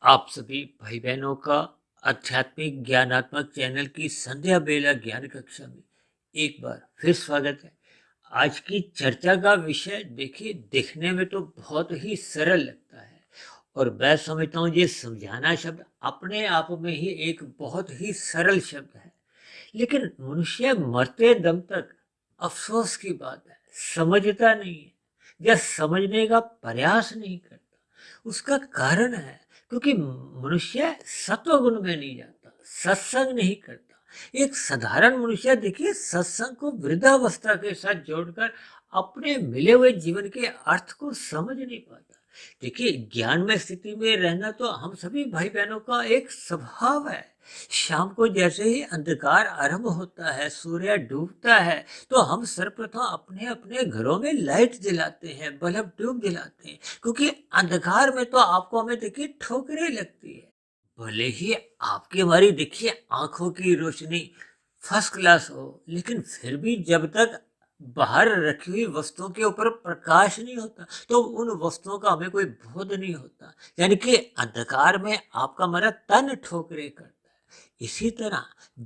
आप सभी भाई बहनों का आध्यात्मिक ज्ञानात्मक चैनल की संध्या बेला ज्ञान कक्षा में एक बार फिर स्वागत है। आज की चर्चा का विषय देखिए, दिखने में तो बहुत ही सरल लगता है और मैं समझता हूँ ये समझाना शब्द अपने आप में ही एक बहुत ही सरल शब्द है। लेकिन मनुष्य मरते दम तक, अफसोस की बात है, समझता नहीं है या समझने का प्रयास नहीं करता। उसका कारण है क्योंकि मनुष्य सत्वगुण में नहीं जाता, सत्संग नहीं करता। एक साधारण मनुष्य देखिए सत्संग को वृद्धावस्था के साथ जोड़कर अपने मिले हुए जीवन के अर्थ को समझ नहीं पाता। देखिए, ज्ञान में स्थिति में रहना तो हम सभी भाई बहनों का एक स्वभाव है। शाम को जैसे ही अंधकार आरंभ होता है, सूर्य डूबता है, तो हम सर्वप्रथम अपने अपने घरों में लाइट जलाते हैं, बल्ब ट्यूब जलाते हैं, क्योंकि अंधकार में तो आपको हमें देखिए ठोकरें लगती है। भले ही आपकी हमारी देखिए आंखों की रोशनी फर्स्ट क्लास हो, लेकिन फिर भी जब तक बाहर रखी हुई वस्तुओं के ऊपर प्रकाश नहीं होता तो उन वस्तुओं का हमें कोई बोध नहीं होता। यानी कि अंधकार में आपका हमारा तन ठोकरे करता है। इसी तरह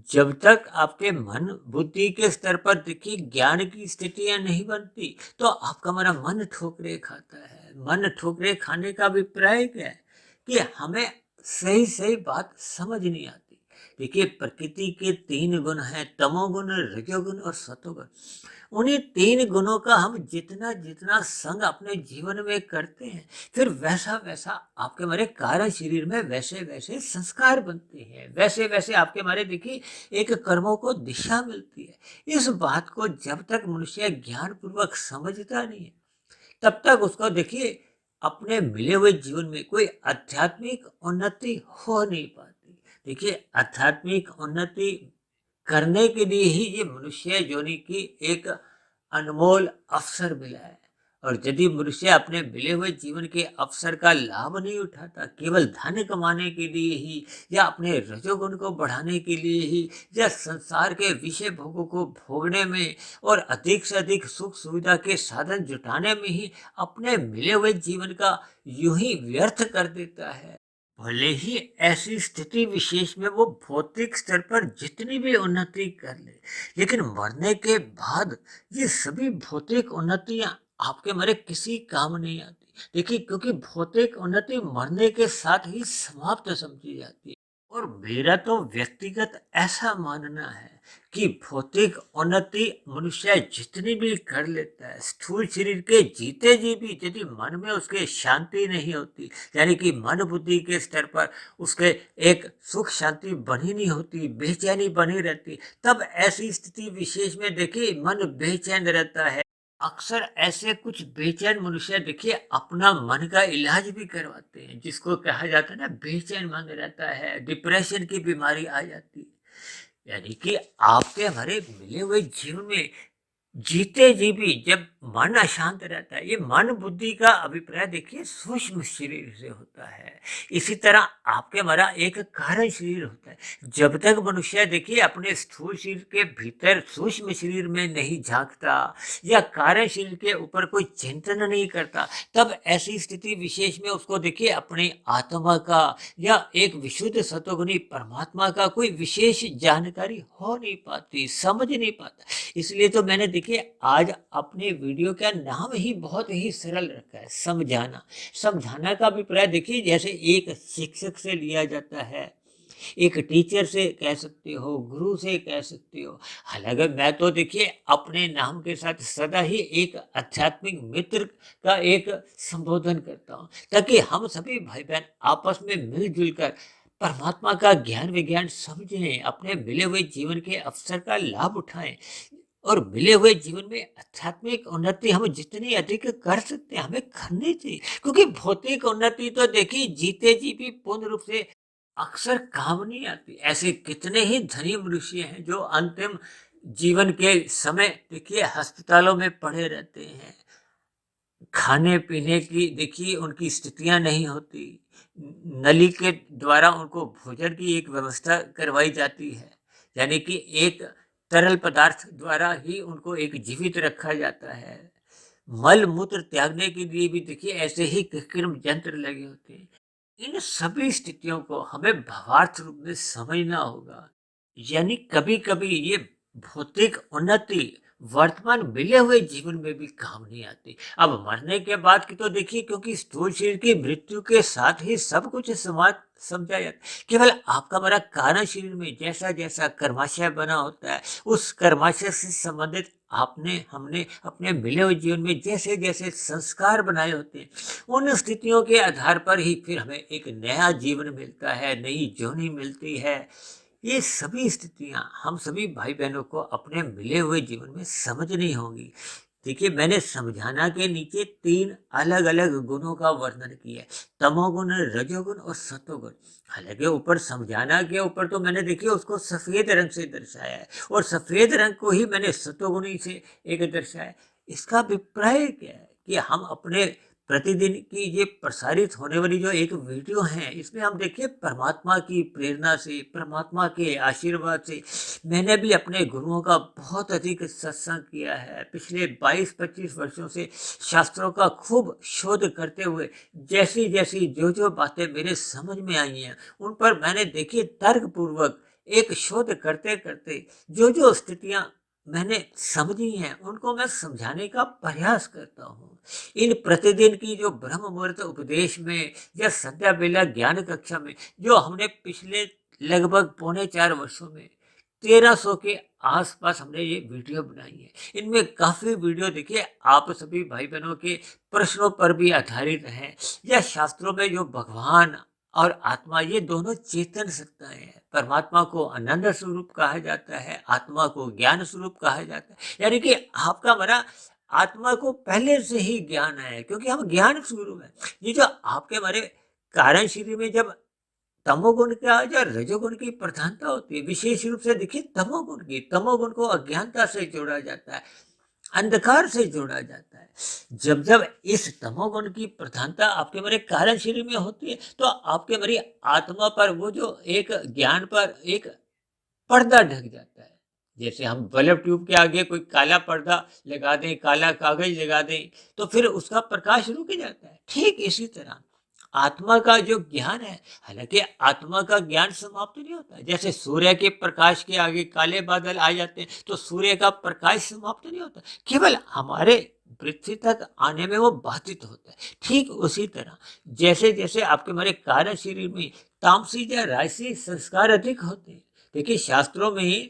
जब तक आपके मन बुद्धि के स्तर पर देखिए ज्ञान की स्थितियां नहीं बनती, तो आपका हमारा मन ठोकरे खाता है। मन ठोकरे खाने का अभिप्राय क्या है कि हमें सही सही बात समझ नहीं आती। देखिए, प्रकृति के तीन गुण हैं, तमोगुण, रजोगुण और सतोगुण। उन्हीं तीन गुणों का हम जितना जितना संग अपने जीवन में करते हैं, फिर वैसा वैसा आपके हमारे कारण शरीर में वैसे वैसे संस्कार बनते हैं, वैसे वैसे आपके हमारे देखिए एक कर्मों को दिशा मिलती है। इस बात को जब तक मनुष्य ज्ञान पूर्वक समझता नहीं है, तब तक उसको देखिए अपने मिले हुए जीवन में कोई आध्यात्मिक उन्नति हो नहीं पाती। देखिए, आध्यात्मिक उन्नति करने के लिए ही ये मनुष्य योनि की एक अनमोल अवसर मिला है। और यदि मनुष्य अपने मिले हुए जीवन के अवसर का लाभ नहीं उठाता, केवल धन कमाने के लिए ही या अपने रजोगुण को बढ़ाने के लिए ही या संसार के विषय भोगों को भोगने में और अधिक से अधिक सुख सुविधा के साधन जुटाने में ही अपने मिले हुए जीवन का यूं ही व्यर्थ कर देता है, भले ही ऐसी स्थिति विशेष में वो भौतिक स्तर पर जितनी भी उन्नति कर ले, लेकिन मरने के बाद ये सभी भौतिक उन्नतियां आपके मरे किसी काम नहीं आती। देखिए, क्योंकि भौतिक उन्नति मरने के साथ ही समाप्त समझी जाती है। और मेरा तो व्यक्तिगत ऐसा मानना है कि भौतिक उन्नति मनुष्य जितनी भी कर लेता है, स्थूल शरीर के जीते जी भी यदि मन में उसके शांति नहीं होती, यानी कि मन बुद्धि के स्तर पर उसके एक सुख शांति बनी नहीं होती, बेचैनी बनी रहती, तब ऐसी स्थिति विशेष में देखिए मन बेचैन रहता है। अक्सर ऐसे कुछ बेचैन मनुष्य देखिए अपना मन का इलाज भी करवाते हैं, जिसको कहा जाता है ना, बेचैन मन रहता है, डिप्रेशन की बीमारी आ जाती है। यानी कि आपके हमारे मिले हुए जीवन में जीते जी भी जब मन अशांत रहता है, ये मन बुद्धि का अभिप्राय देखिए सूक्ष्म शरीर से होता है। इसी तरह आपके हमारा एक कारण शरीर होता है। जब तक मनुष्य देखिए अपने स्थूल शरीर के भीतर सूक्ष्म शरीर में नहीं झांकता या कारण शरीर के ऊपर कोई चिंतन नहीं करता, तब ऐसी स्थिति विशेष में उसको देखिए अपनी आत्मा का या एक विशुद्ध सतोगुणी परमात्मा का कोई विशेष जानकारी हो नहीं पाती, समझ नहीं पाता। इसलिए तो मैंने देखिए आज अपने वीडियो का नाम ही बहुत ही सरल रखा है, समझाना। समझाना का अभिप्राय देखिए जैसे एक शिक्षक से लिया जाता है, एक टीचर से कह सकते हो, गुरु से कह सकते हो। हालांकि मैं तो देखिए अपने नाम के साथ सदा ही एक आध्यात्मिक मित्र का एक संबोधन करता हूँ, ताकि हम सभी भाई बहन आपस में मिलजुल कर परमात्मा का ज्ञान विज्ञान समझें, अपने मिले हुए जीवन के अवसर का लाभ उठाएं और मिले हुए जीवन में आध्यात्मिक उन्नति हम जितनी अधिक कर सकते हैं हमें करनी चाहिए। क्योंकि भौतिक उन्नति तो देखिए जीते जी भी पूर्ण रूप से अक्सर काम नहीं आती। ऐसे कितने ही धनी मनुष्य हैं जो अंतिम जीवन के समय देखिए अस्पतालों में पड़े रहते हैं। खाने पीने की देखिए उनकी स्थितियां नहीं होती, नली के द्वारा उनको भोजन की एक व्यवस्था करवाई जाती है, यानी कि एक तरल पदार्थ द्वारा ही उनको एक जीवित रखा जाता है। मल मूत्र त्यागने के लिए भी देखिए ऐसे ही कृत्रिम यंत्र लगे होते हैं। इन सभी स्थितियों को हमें भावार्थ रूप में समझना होगा। यानी कभी कभी ये भौतिक उन्नति वर्तमान मिले हुए जीवन में भी काम नहीं आती। अब मरने के बाद की तो देखिए, क्योंकि स्थूल शरीर की मृत्यु के साथ ही सब कुछ समाज समझा जाता है। केवल आपका हमारा कारण शरीर में जैसा जैसा कर्माशय बना होता है, उस कर्माशय से संबंधित आपने हमने अपने मिले हुए जीवन में जैसे जैसे संस्कार बनाए होते हैं, उन स्थितियों के आधार पर ही फिर हमें एक नया जीवन मिलता है, नई जोनी मिलती है। ये सभी स्थितियां हम सभी भाई बहनों को अपने मिले हुए जीवन में समझनी होंगी। देखिए, मैंने समझाना के नीचे 3 अलग-अलग गुणों का वर्णन किया है, तमोगुण, रजोगुण और सतोगुण। हालाँकि ऊपर समझाना के ऊपर तो मैंने देखिए उसको सफ़ेद रंग से दर्शाया है, और सफ़ेद रंग को ही मैंने सतोगुणी से एक दर्शाया है। इसका अभिप्राय क्या है कि हम अपने प्रतिदिन की ये प्रसारित होने वाली जो एक वीडियो है, इसमें हम देखिए परमात्मा की प्रेरणा से, परमात्मा के आशीर्वाद से, मैंने भी अपने गुरुओं का बहुत अधिक सत्संग किया है। पिछले 22-25 वर्षों से शास्त्रों का खूब शोध करते हुए जैसी-जैसी जो बातें मेरे समझ में आई हैं, उन पर मैंने देखिए तर्कपूर्वक एक शोध करते-करते जो स्थितियाँ मैंने समझी हैं, उनको मैं समझाने का प्रयास करता हूँ। इन प्रतिदिन की जो ब्रह्म मुहूर्त उपदेश में या संध्या बेला ज्ञान कक्षा में जो हमने पिछले लगभग पौने 4 वर्षों में 1300 के आसपास हमने ये वीडियो बनाई है। इनमें काफ़ी वीडियो देखिए आप सभी भाई बहनों के प्रश्नों पर भी आधारित हैं, या शास्त्रों में जो भगवान और आत्मा ये दोनों चेतन सत्ताएं हैं। परमात्मा को आनंद स्वरूप कहा जाता है, आत्मा को ज्ञान स्वरूप कहा जाता है। यानी कि आपका हमारा आत्मा को पहले से ही ज्ञान है, क्योंकि हम ज्ञान स्वरूप हैं। ये जो आपके हमारे कारण शरीर में जब तमोगुण का या रजोगुण की प्रधानता होती है, विशेष रूप से देखिए तमोगुण को अज्ञानता से जोड़ा जाता है, अंधकार से जोड़ा जाता है। जब जब इस तमोगुण की प्रधानता आपके हमारे कारण शरीर में होती है, तो आपके हमारी आत्मा पर वो जो एक ज्ञान पर एक पर्दा ढक जाता है। जैसे हम बल्ब ट्यूब के आगे कोई काला पर्दा लगा दें, काला कागज लगा दें, तो फिर उसका प्रकाश रुक जाता है। ठीक इसी तरह आत्मा का जो ज्ञान है, हालांकि आत्मा का ज्ञान समाप्त नहीं होता है। जैसे सूर्य के प्रकाश के आगे काले बादल आ जाते हैं, तो सूर्य का प्रकाश समाप्त नहीं होता, केवल हमारे पृथ्वी तक आने में वो बाधित होता है। ठीक उसी तरह जैसे जैसे आपके हमारे कार्य शरीर में तामसी या राजसी संस्कार अधिक होते हैं, देखिए शास्त्रों में ही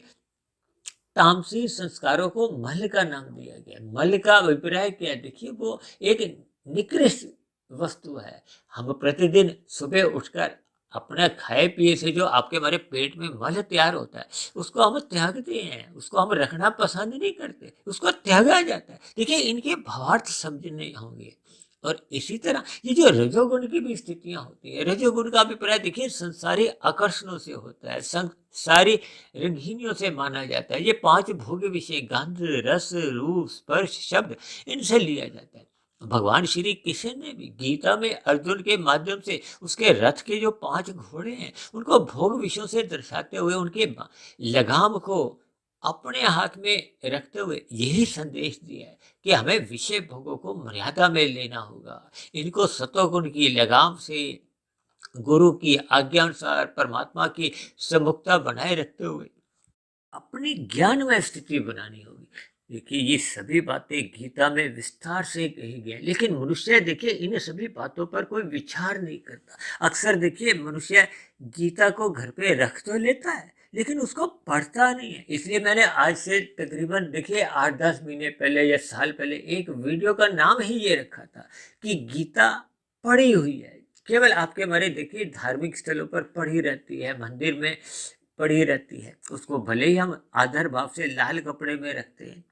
तामसी संस्कारों को मल का नाम दिया गया। मल का अभिप्राय क्या है? देखिए वो एक निकृष्ट वस्तु है। हम प्रतिदिन सुबह उठकर अपना खाए पिए से जो आपके हमारे पेट में मल तैयार होता है, उसको हम त्यागते हैं, उसको हम रखना पसंद नहीं करते, उसको त्यागा जाता है। देखिए इनके भावार्थ समझने होंगे। और इसी तरह ये जो रजोगुण की भी स्थितियां होती है, रजोगुण का अभिप्राय देखिए संसारी आकर्षणों से होता है, सारी रंगीनियों से माना जाता है। ये 5 भोग्य विषय गंध, रस, रूप, स्पर्श, शब्द, इनसे लिया जाता है। भगवान श्री कृष्ण ने भी गीता में अर्जुन के माध्यम से उसके रथ के जो 5 घोड़े हैं, उनको भोग विषयों से दर्शाते हुए उनके लगाम को अपने हाथ में रखते हुए यही संदेश दिया है कि हमें विषय भोगों को मर्यादा में लेना होगा। इनको सतोगुण की लगाम से गुरु की आज्ञा अनुसार परमात्मा की सम्मुखता बनाए रखते हुए अपनी ज्ञानमय स्थिति बनानी होगी। देखिए ये सभी बातें गीता में विस्तार से कही गई हैं, लेकिन मनुष्य देखिए इन सभी बातों पर कोई विचार नहीं करता। अक्सर देखिए मनुष्य गीता को घर पे रख तो लेता है, लेकिन उसको पढ़ता नहीं है। इसलिए मैंने आज से तकरीबन देखिए 8-10 महीने पहले या साल पहले एक वीडियो का नाम ही ये रखा था कि गीता पढ़ी हुई है, केवल आपके हमारे देखिए धार्मिक स्थलों पर पढ़ी रहती है, मंदिर में पड़ी रहती है। उसको भले ही हम आदर भाव से लाल कपड़े में रखते हैं,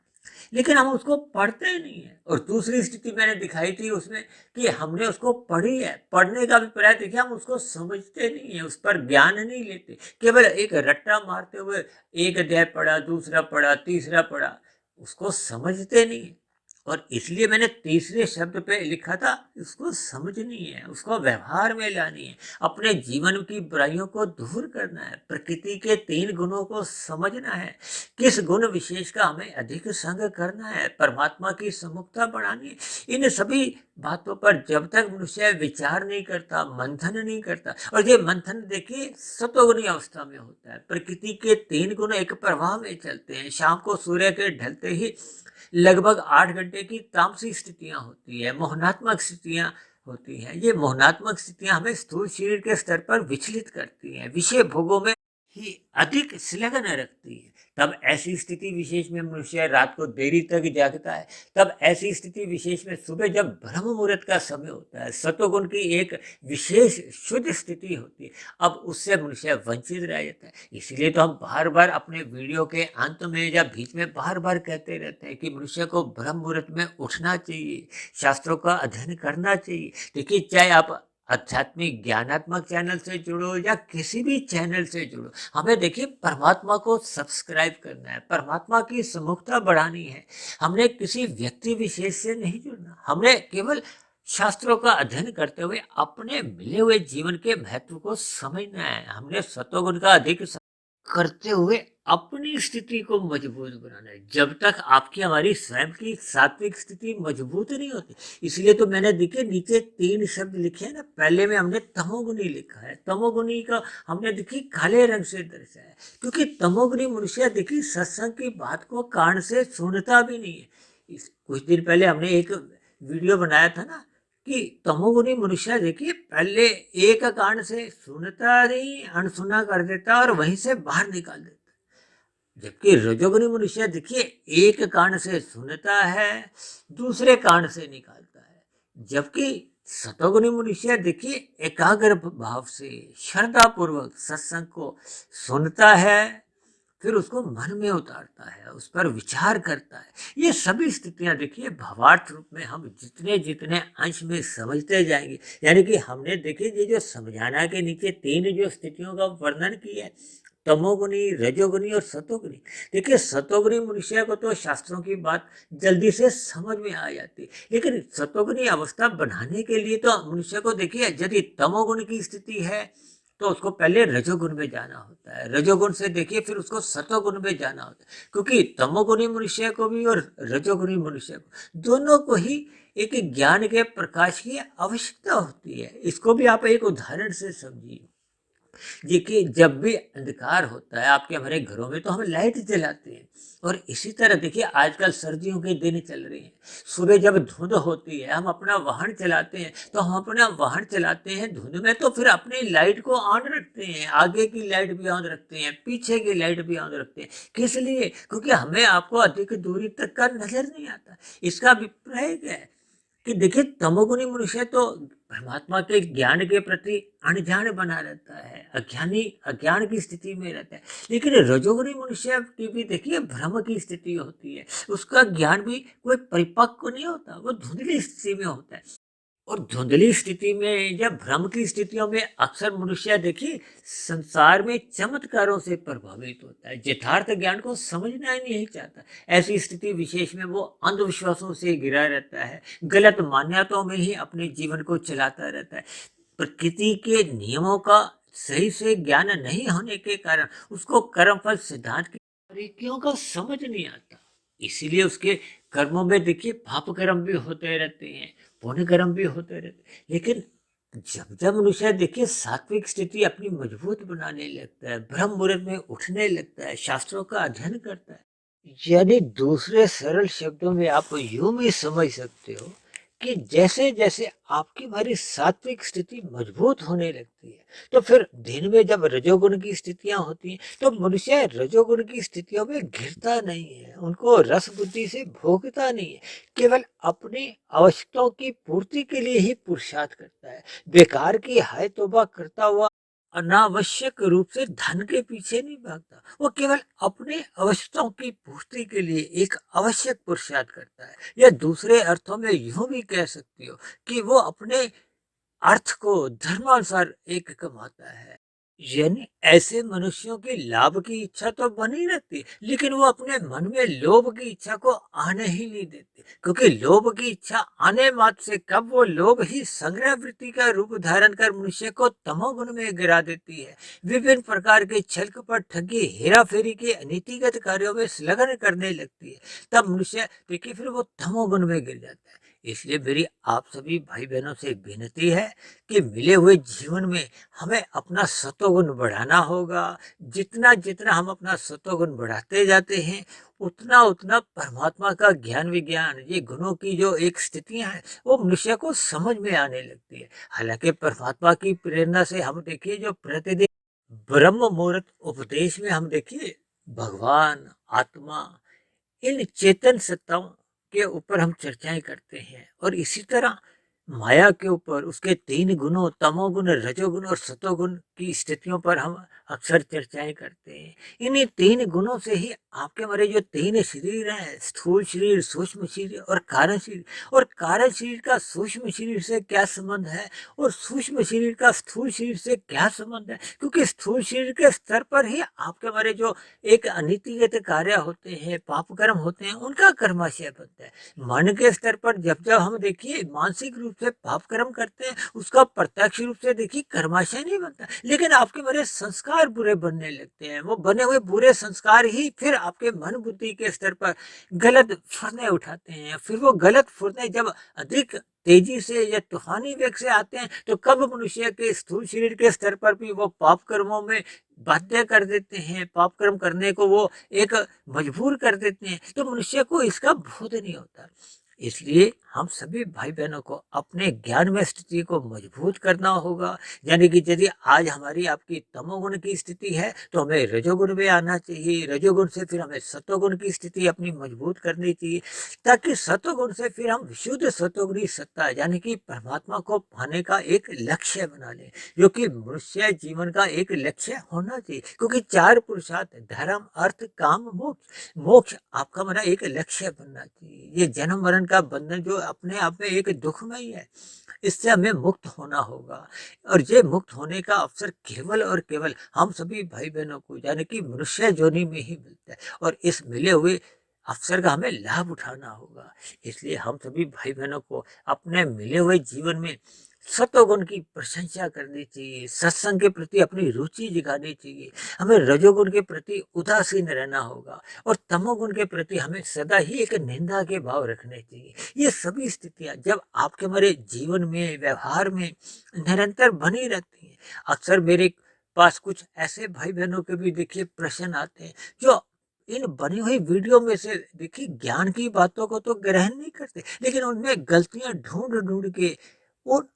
लेकिन हम उसको पढ़ते ही नहीं है। और दूसरी स्थिति मैंने दिखाई थी उसमें कि हमने उसको पढ़ी है, पढ़ने का अभिप्राय देखिए हम उसको समझते नहीं है, उस पर ज्ञान नहीं लेते, केवल एक रट्टा मारते हुए एक अध्याय पढ़ा, दूसरा पढ़ा, तीसरा पढ़ा, उसको समझते नहीं है। और इसलिए मैंने तीसरे शब्द पे लिखा था, उसको समझनी है, उसको व्यवहार में लानी है, अपने जीवन की बुराइयों को दूर करना है, प्रकृति के 3 गुणों को समझना है, किस गुण विशेष का हमें अधिक संग करना है, परमात्मा की सम्मुखता बढ़ानी है। इन सभी बातों पर जब तक मनुष्य विचार नहीं करता, मंथन नहीं करता, और ये मंथन देखिए सतोगुनी अवस्था में होता है। प्रकृति के 3 गुण एक प्रवाह में चलते हैं। शाम को सूर्य के ढलते ही लगभग 8 घंटे की तामसिक स्थितियाँ होती है, मोहनात्मक स्थितियाँ होती हैं। ये मोहनात्मक स्थितियाँ हमें स्थूल शरीर के स्तर पर विचलित करती हैं, विषय भोगों में ही अधिक संलग्न रखती है। तब ऐसी स्थिति विशेष में मनुष्य रात को देरी तक जागता है। तब ऐसी स्थिति विशेष में सुबह जब ब्रह्म मुहूर्त का समय होता है, सतोगुण की एक विशेष शुद्ध स्थिति होती है, अब उससे मनुष्य वंचित रह जाता है। इसलिए तो हम बार बार अपने वीडियो के अंत में या बीच में बार बार कहते रहते हैं कि मनुष्य को ब्रह्म मुहूर्त में उठना चाहिए, शास्त्रों का अध्ययन करना चाहिए। देखिए, चाहे आप आध्यात्मिक ज्ञानात्मक चैनल से जुड़ो या किसी भी चैनल से जुड़ो, हमें देखिए परमात्मा को सब्सक्राइब करना है, परमात्मा की सम्मुखता बढ़ानी है। हमने किसी व्यक्ति विशेष से नहीं जुड़ना, हमने केवल शास्त्रों का अध्ययन करते हुए अपने मिले हुए जीवन के महत्व को समझना है। हमने सतोगुण का अधिक करते हुए अपनी स्थिति को मजबूत बनाना है। जब तक आपकी हमारी स्वयं की सात्विक स्थिति मजबूत नहीं होती, इसलिए तो मैंने देखिए नीचे 3 शब्द लिखे हैं ना। पहले में हमने तमोगुनी लिखा है, तमोगुनी का हमने देखिए काले रंग से दर्शाया है, क्योंकि तमोगुनी मनुष्य देखिए सत्संग की बात को कान से सुनता भी नहीं है। कुछ दिन पहले हमने एक वीडियो बनाया था ना कि तमोगुनी मनुष्य देखिए पहले एक कान से सुनता नहीं, अनसुना कर देता और वहीं से बाहर निकाल देता। जबकि रजोगुनी मनुष्य देखिए एक कान से सुनता है, दूसरे कान से निकालता है। जबकि सतोगुनी मनुष्य देखिए एकाग्र भाव से श्रद्धा पूर्वक सत्संग को सुनता है, फिर उसको मन में उतारता है, उस पर विचार करता है। ये सभी स्थितियां देखिए भावार्थ रूप में हम जितने जितने अंश में समझते जाएंगे, यानी कि हमने देखिए ये जो समझाना के नीचे 3 जो स्थितियों का वर्णन किया है, तमोगुनी, रजोगुनी और सतोगुनी। देखिए सतोगुनी मनुष्य को तो शास्त्रों की बात जल्दी से समझ में आ जाती है, लेकिन सतोगुनी अवस्था बनाने के लिए तो मनुष्य को देखिए यदि तमोगुण की स्थिति है तो उसको पहले रजोगुण में जाना होता है, रजोगुण से देखिए फिर उसको सतोगुण में जाना होता है, क्योंकि तमोगुणी मनुष्य को भी और रजोगुणी मनुष्य को दोनों को ही एक ज्ञान के प्रकाश की आवश्यकता होती है। इसको भी आप एक उदाहरण से समझिए। देखिए जब भी अंधकार होता है आपके हमारे घरों में तो हम लाइट जलाते हैं, और इसी तरह देखिए आजकल सर्दियों के दिन चल रहे हैं, सुबह जब धुंध होती है हम अपना वाहन चलाते हैं, तो हम अपना वाहन चलाते हैं धुंध में, तो फिर अपनी लाइट को ऑन रखते हैं, आगे की लाइट भी ऑन रखते हैं, पीछे की लाइट भी ऑन रखते हैं। किस लिए? क्योंकि हमें आपको अधिक दूरी तक का नजर नहीं आता। इसका अभिप्राय क्या है कि देखिए तमोगुणी मनुष्य तो परमात्मा के ज्ञान के प्रति अनजान बना रहता है, अज्ञानी अज्ञान की स्थिति में रहता है। लेकिन रजोगुणी मनुष्य की भी देखिए भ्रम की स्थिति होती है, उसका ज्ञान भी कोई परिपक्व नहीं होता, वो धुंधली स्थिति में होता है। और धुंधली स्थिति में या भ्रम की स्थितियों में अक्सर मनुष्य देखिए संसार में चमत्कारों से प्रभावित होता है, यथार्थ ज्ञान को समझना ही नहीं चाहता। ऐसी स्थिति विशेष में वो अंधविश्वासों से घिरा रहता है, गलत मान्यताओं में ही अपने जीवन को चलाता रहता है। प्रकृति के नियमों का सही से ज्ञान नहीं होने के कारण उसको कर्मफल सिद्धांत की बारीकियों का समझ नहीं आता। इसीलिए उसके कर्मों में देखिए पाप कर्म भी होते रहते हैं, पुण्य कर्म भी होते रहते हैं। लेकिन जब जब मनुष्य देखिए सात्विक स्थिति अपनी मजबूत बनाने लगता है, ब्रह्म मुहूर्त में उठने लगता है, शास्त्रों का अध्ययन करता है, यानी दूसरे सरल शब्दों में आप यूं भी समझ सकते हो कि जैसे जैसे आपकी हमारी सात्विक स्थिति मजबूत होने लगती है, तो फिर दिन में जब रजोगुण की स्थितियां होती हैं तो मनुष्य रजोगुण की स्थितियों में घिरता नहीं है, उनको रस बुद्धि से भोगता नहीं है, केवल अपनी आवश्यकताओं की पूर्ति के लिए ही पुरुषार्थ करता है। बेकार की हाय तौबा करता हुआ अनावश्यक रूप से धन के पीछे नहीं भागता, वो केवल अपने आवश्यकताओं की पूर्ति के लिए एक आवश्यक पुरुषार्थ करता है। या दूसरे अर्थों में यूं भी कह सकती हो कि वो अपने अर्थ को धर्मानुसार एक कमाता है। यानी ऐसे मनुष्यों की लाभ की इच्छा तो बनी रहती, लेकिन वो अपने मन में लोभ की इच्छा को आने ही नहीं देते, क्योंकि लोभ की इच्छा आने मात्र से कब वो लोभ ही संग्रह वृत्ति का रूप धारण कर मनुष्य को तमोगुण में गिरा देती है, विभिन्न प्रकार के छल कपट ठगी हेरा फेरी के नीतिगत कार्यों में संलग्न करने लगती है। तब मनुष्य देखिए फिर वो तमोगुण में गिर जाता है। इसलिए मेरी आप सभी भाई बहनों से विनती है कि मिले हुए जीवन में हमें अपना सतोगुण बढ़ाना होगा। जितना जितना हम अपना सतोगुण बढ़ाते जाते हैं, उतना उतना परमात्मा का ज्ञान विज्ञान, ये गुणों की जो एक स्थितियां हैं, वो मनुष्य को समझ में आने लगती है। हालांकि परमात्मा की प्रेरणा से हम देखिए जो प्रतिदिन ब्रह्म मुहूर्त उपदेश में हम देखिए भगवान, आत्मा, इन चेतन सत्ताओं के ऊपर हम चर्चाएं करते हैं और इसी तरह माया के ऊपर उसके तीन गुणों तमोगुण, रजोगुण और सतोगुण की स्थितियों पर हम अक्सर चर्चाएं करते हैं। इन्हीं तीन गुणों से ही आपके हमारे जो तीन शरीर हैं, स्थूल शरीर, सूक्ष्म शरीर और कारण शरीर, और कारण शरीर का सूक्ष्म शरीर से क्या संबंध है और सूक्ष्म शरीर का स्थूल शरीर से क्या संबंध है, क्योंकि स्थूल शरीर के स्तर पर ही आपके हमारे जो एक अनीतिगत कार्य होते हैं, पाप कर्म होते हैं, उनका कर्माशय बनता है। मन के स्तर पर जब जब हम देखिए मानसिक रूप से पाप कर्म करते हैं, उसका प्रत्यक्ष रूप से देखिए कर्माशय नहीं बनता, लेकिन आपके मेरे संस्कार बुरे बनने लगते हैं। वो बने हुए बुरे संस्कार ही फिर आपके मन बुद्धि के स्तर पर गलत फुरने उठाते हैं। फिर वो गलत फुरने जब अधिक तेजी से या तूफानी वेग से आते हैं, तो कब मनुष्य के स्थूल शरीर के स्तर पर भी वो पाप कर्मों में बाध्य कर देते हैं, पाप कर्म करने को वो एक मजबूर कर देते हैं, तो मनुष्य को इसका बोध नहीं होता। इसलिए हम सभी भाई बहनों को अपने ज्ञान में स्थिति को मजबूत करना होगा। यानी कि यदि आज हमारी आपकी तमोगुण की स्थिति है, तो हमें रजोगुण में आना चाहिए। रजोगुण से फिर हमें सतोगुण की स्थिति अपनी मजबूत करनी चाहिए, ताकि सतोगुण से फिर हम विशुद्ध सतोगुणी सत्ता यानी कि परमात्मा को पाने का एक लक्ष्य बना लें, जो कि मनुष्य जीवन का एक लक्ष्य होना चाहिए। क्योंकि चार पुरुषार्थ धर्म, अर्थ, काम, मोक्ष, मोक्ष आपका हमारा एक लक्ष्य बनना चाहिए। ये जन्म मरण का बंधन जो अपने आप में एक दुखमय है, इससे हमें मुक्त होना होगा। और ये मुक्त होने का अवसर केवल और केवल हम सभी भाई बहनों को यानी कि मनुष्य जोनि में ही मिलता है, और इस मिले हुए अवसर का हमें लाभ उठाना होगा। इसलिए हम सभी भाई बहनों को अपने मिले हुए जीवन में सतोगुण की प्रशंसा करनी चाहिए, सत्संग के प्रति अपनी रुचि जगानी चाहिए। हमें रजोगुण के प्रति उदासीन रहना होगा, और तमोगुण के प्रति हमें सदा ही एक निंदा के भाव रखने चाहिए। ये सभी स्थितियां जब आपके हमारे जीवन में, व्यवहार में निरंतर बनी रहती हैं। अक्सर मेरे पास कुछ ऐसे भाई बहनों के भी देखिए प्रश्न आते हैं, जो इन बनी हुई वीडियो में से देखिए ज्ञान की बातों को तो ग्रहण नहीं करते, लेकिन उनमें गलतियां ढूंढ ढूंढ के उन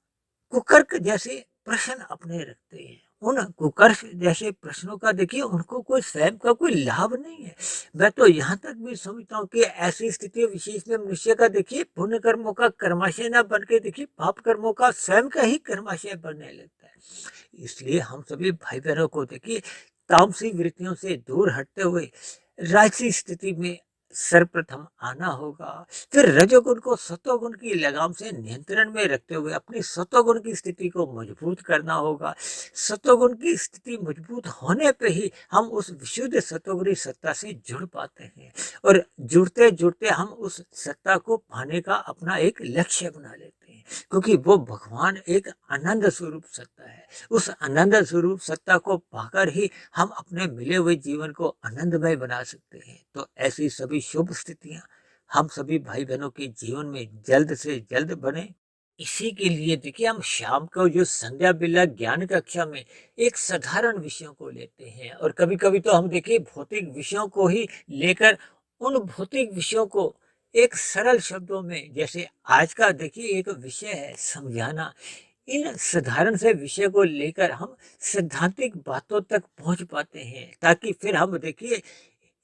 कुकर्क जैसे प्रश्न अपने रखते हैं। उन कुकर्क जैसे प्रश्नों का देखिए उनको कोई स्वयं का कोई लाभ नहीं है। मैं तो यहाँ तक भी समझता हूँ कि ऐसी स्थिति विशेष में मनुष्य का देखिए पुण्य कर्मों का कर्माशय न बन के देखिए पाप कर्मों का स्वयं का ही कर्माशय बनने लगता है। इसलिए हम सभी भाई बहनों को देखिए तामसी वृत्तियों से दूर हटते हुए राजसी स्थिति में सर्वप्रथम आना होगा। फिर रजोगुण को सतोगुण की लगाम से नियंत्रण में रखते हुए अपनी सतोगुण की स्थिति को मजबूत करना होगा। सतोगुण की स्थिति मजबूत होने पे ही हम उस विशुद्ध सतोगुणी सत्ता से जुड़ पाते हैं, और जुड़ते जुड़ते हम उस सत्ता को पाने का अपना एक लक्ष्य बना लेते हैं, क्योंकि वो भगवान एक आनंद स्वरूप सत्ता है। उस आनंद स्वरूप सत्ता को पाकर ही हम अपने मिले हुए जीवन को आनंदमय बना सकते हैं। तो ऐसी सभी शुभ स्थितियां हम सभी भाई बहनों के जीवन में जल्द से जल्द बने। इसी के लिए देखिए हम शाम को जो संध्या बेला ज्ञान कक्षा में एक साधारण विषयों को लेते हैं, और कभी कभी तो हम देखिए भौतिक विषयों को ही लेकर उन भौतिक विषयों को एक सरल शब्दों में, जैसे आज का देखिए एक विषय है समझाना, इन साधारण से विषय को लेकर हम सैद्धांतिक बातों तक पहुंच पाते हैं, ताकि फिर हम देखिए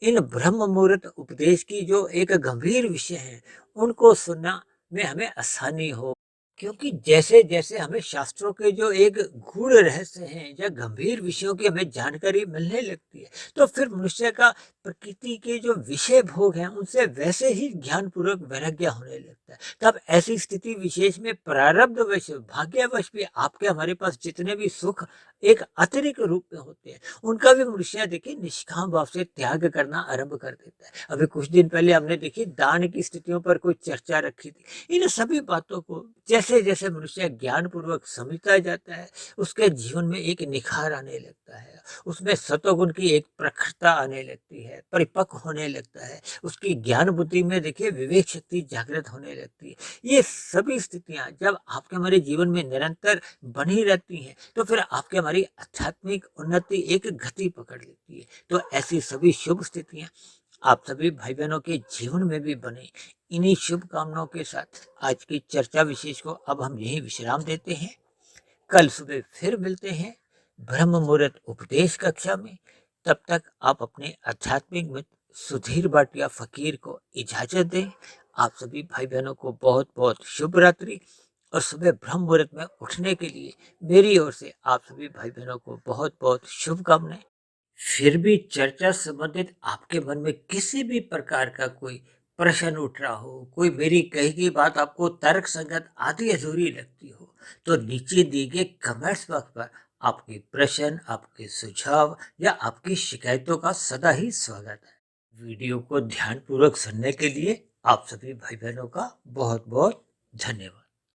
इन ब्रह्म मुहूर्त उपदेश की जो एक गंभीर विषय है, उनको सुनना में हमें आसानी हो। क्योंकि जैसे जैसे हमें शास्त्रों के जो एक गूढ़ रहस्य हैं या गंभीर विषयों की हमें जानकारी मिलने लगती है, तो फिर मनुष्य का प्रकृति के जो विषय भोग हैं उनसे वैसे ही ज्ञान पूर्वक वैराग्य होने लगता है। तब ऐसी स्थिति विशेष में प्रारब्धवश, भाग्यवश भी आपके हमारे पास जितने भी सुख एक अतिरिक्त रूप में होते हैं, उनका भी मनुष्य देखिए निष्काम भाव से त्याग करना आरंभ कर देता है। अभी कुछ दिन पहले हमने देखी दान की स्थितियों पर कोई चर्चा रखी थी। इन सभी बातों को जैसे जैसे मनुष्य ज्ञान पूर्वक समझता जाता है, उसके जीवन में एक निखार आने लगता है। उसमें सतोगुण की एक प्रखरता आने लगती है, परिपक्व होने लगता है, उसकी ज्ञान बुद्धि में देखिए विवेक शक्ति जागृत होने लगती है। ये सभी स्थितियां जब आपके हमारे जीवन में निरंतर बनी रहती हैं तो फिर आपके हमारी आध्यात्मिक उन्नति एक गति पकड़ लेती है। तो ऐसी सभी शुभ स्थितियां आप सभी भाई बहनों के जीवन में भी बने, इन्हीं शुभकामनाओं के साथ आज की चर्चा विशेष को अब हम यही विश्राम देते हैं। कल सुबह फिर मिलते हैं ब्रह्म मुहूर्त उपदेश कक्षा में। तब तक आप अपने आध्यात्मिक मित्र सुधीर भाटिया फकीर को इजाजत दें। आप सभी भाई बहनों को बहुत बहुत शुभ रात्रि और सुबह ब्रह्म मुहूर्त में उठने के लिए मेरी ओर से आप सभी भाई बहनों को बहुत बहुत शुभकामनाएं। फिर भी चर्चा संबंधित आपके मन में किसी भी प्रकार का कोई प्रश्न उठ रहा हो, कोई मेरी कही गई बात आपको तर्क संगत आधी अधूरी लगती हो, तो नीचे दिए गए कमेंट्स बॉक्स पर आपके प्रश्न, आपके सुझाव या आपकी शिकायतों का सदा ही स्वागत है। वीडियो को ध्यानपूर्वक सुनने के लिए आप सभी भाई बहनों का बहुत बहुत धन्यवाद।